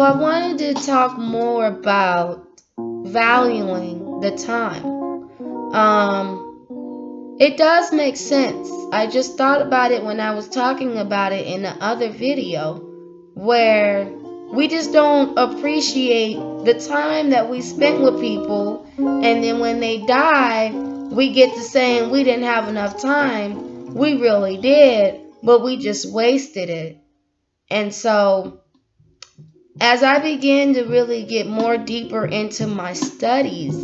I wanted to talk more about valuing the time. It does make sense. I just thought about it when I was talking about it in the other video, where we just don't appreciate the time that we spent with people, and then when they die, we get to saying we didn't have enough time. We really did, but we just wasted it. And so as I began to really get more deeper into my studies,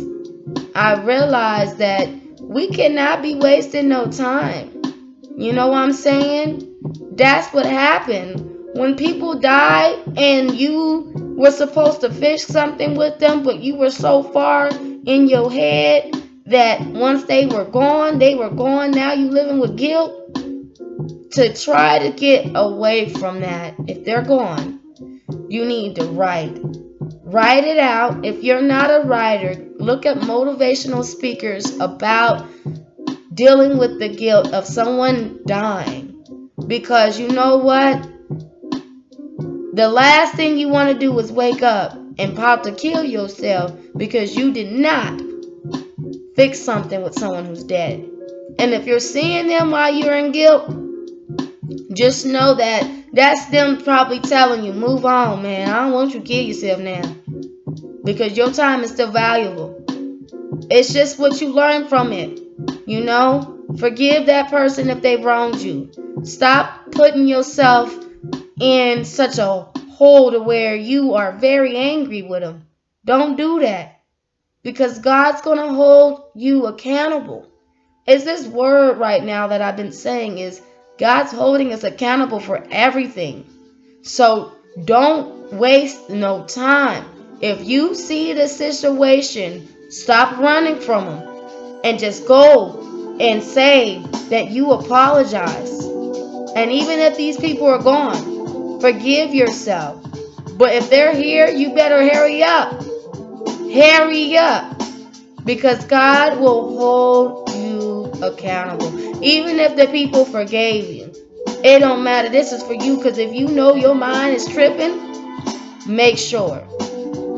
I realized that we cannot be wasting no time. You know what I'm saying? That's what happened. When people die and you were supposed to fix something with them, but you were so far in your head that once they were gone, they were gone. Now you living with guilt. To try to get away from that, if they're gone, you need to write it out. If you're not a writer, look at motivational speakers about dealing with the guilt of someone dying. Because you know what? The last thing you want to do is wake up and pop to kill yourself because you did not fix something with someone who's dead. And if you're seeing them while you're in guilt, just know that that's them probably telling you, move on, man. I don't want you to kill yourself now. Because your time is still valuable. It's just what you learn from it. You know? Forgive that person if they wronged you. Stop putting yourself in such a hole to where you are very angry with them. Don't do that. Because God's going to hold you accountable. It's this word right now that I've been saying is God's holding us accountable for everything. So don't waste no time. If you see the situation, stop running from them and just go and say that you apologize. And even if these people are gone, forgive yourself. But if they're here, you better hurry up. Hurry up. Because God will hold you accountable. Even if the people forgave you, it don't matter. This is for you, because if you know your mind is tripping, make sure.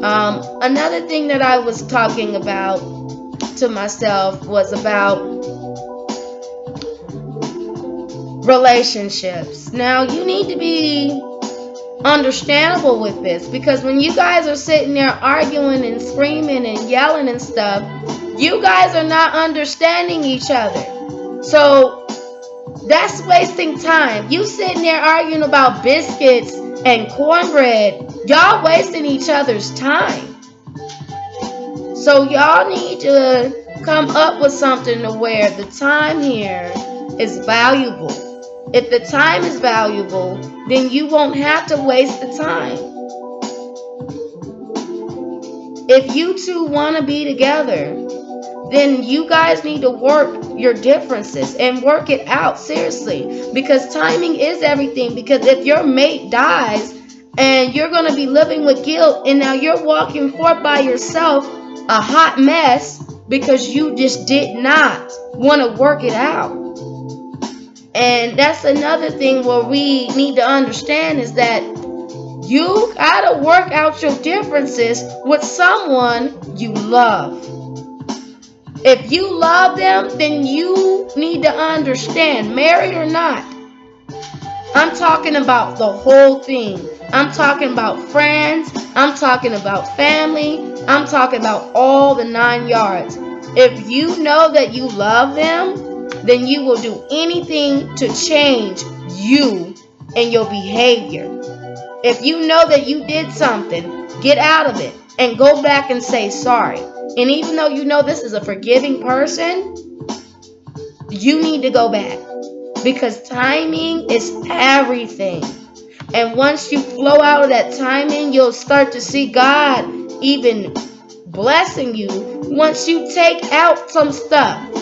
Another thing that I was talking about to myself was about relationships. Now, you need to be understandable with this, because when you guys are sitting there arguing and screaming and yelling and stuff, you guys are not understanding each other. So that's wasting time. You sitting there arguing about biscuits and cornbread. Y'all wasting each other's time. So y'all need to come up with something to where the time here is valuable. If the time is valuable, then you won't have to waste the time. If you two want to be together, then you guys need to work your differences and work it out seriously, because timing is everything. Because if your mate dies and you're going to be living with guilt, and now you're walking forth by yourself, a hot mess, because you just did not want to work it out. And that's another thing where we need to understand is that you got to work out your differences with someone you love. If you love them, then you need to understand, married or not. I'm talking about the whole thing. I'm talking about friends. I'm talking about family. I'm talking about all the 9 yards. If you know that you love them, then you will do anything to change you and your behavior. If you know that you did something, get out of it and go back and say sorry. And even though you know this is a forgiving person, you need to go back, because timing is everything. And once you flow out of that timing, you'll start to see God even blessing you. Once you take out some stuff,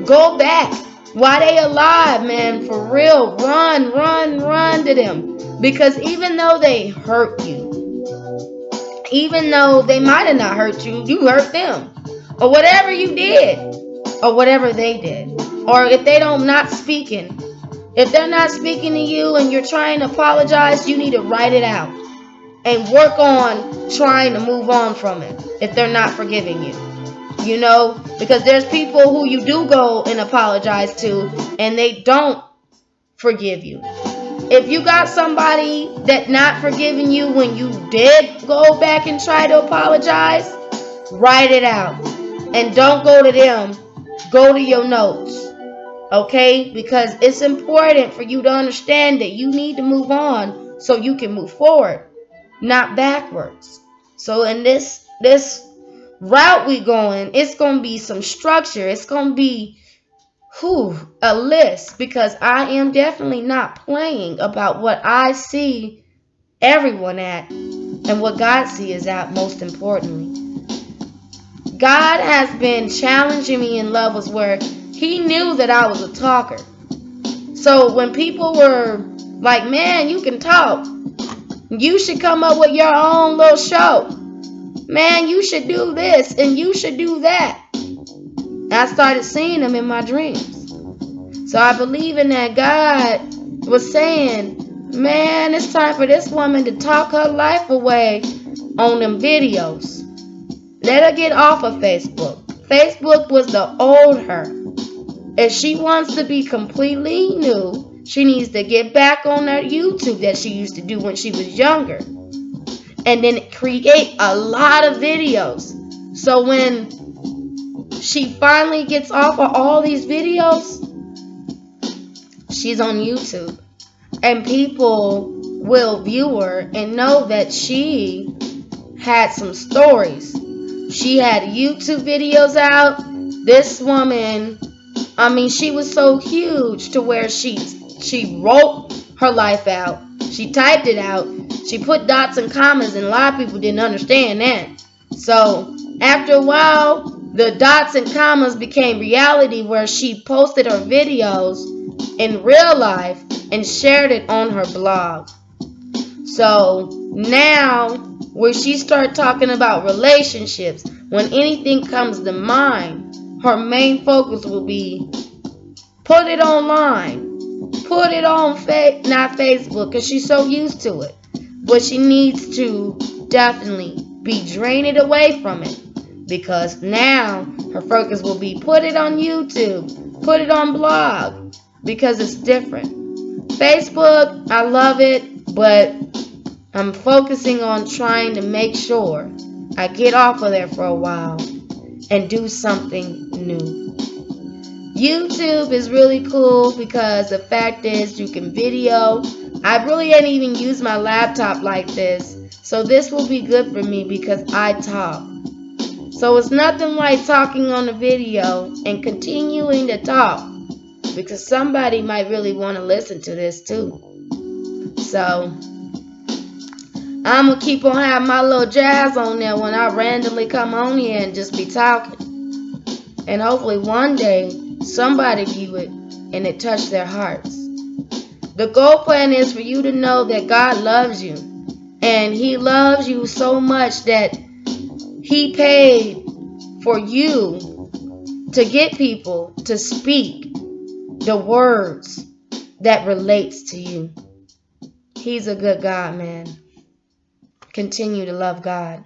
go back while they alive, man. For real, run to them. Because even though they hurt you, even though they might have not hurt you, you hurt them. Or whatever you did, or whatever they did. Or if they don't not speaking. If they're not speaking to you and you're trying to apologize, you need to write it out. and work on trying to move on from it if they're not forgiving you. You know, because there's people who you do go and apologize to and they don't forgive you. If you got somebody that not forgiving you when you did go back and try to apologize, write it out. And don't go to them. Go to your notes. Okay? Because it's important for you to understand that you need to move on so you can move forward, not backwards. So in this route we going, it's going to be some structure. It's going to be a list, because I am definitely not playing about what I see everyone at and what God sees at, most importantly. God has been challenging me in levels where he knew that I was a talker. So when people were like, man, you can talk, you should come up with your own little show, man, you should do this and you should do that, I started seeing them in my dreams. So I believe in that God was saying, man, it's time for this woman to talk her life away on them videos. Let her get off of Facebook. Facebook was the old her. If she wants to be completely new, she needs to get back on that YouTube that she used to do when she was younger. And then create a lot of videos. So when she finally gets off of all these videos, she's on YouTube. And people will view her and know that she had some stories. She had YouTube videos out. This woman, I mean, she was so huge to where she wrote her life out. She typed it out. She put dots and commas, and a lot of people didn't understand that. So after a while, the dots and commas became reality, where she posted her videos in real life and shared it on her blog. So now, where she started talking about relationships, when anything comes to mind, her main focus will be put it online, put it on not Facebook, because she's so used to it. But she needs to definitely be draining away from it, because now her focus will be put it on YouTube, put it on blog, because it's different. Facebook, I love it, but I'm focusing on trying to make sure I get off of there for a while and do something new. YouTube is really cool because the fact is you can video. I really ain't even used my laptop like this, so this will be good for me because I talk. So it's nothing like talking on a video and continuing to talk, because somebody might really want to listen to this too. So I'm going to keep on having my little jazz on there when I randomly come on here and just be talking. And hopefully one day somebody view it and it touch their hearts. The goal plan is for you to know that God loves you. And he loves you so much that he paid for you to get people to speak the words that relates to you. He's a good God, man. Continue to love God.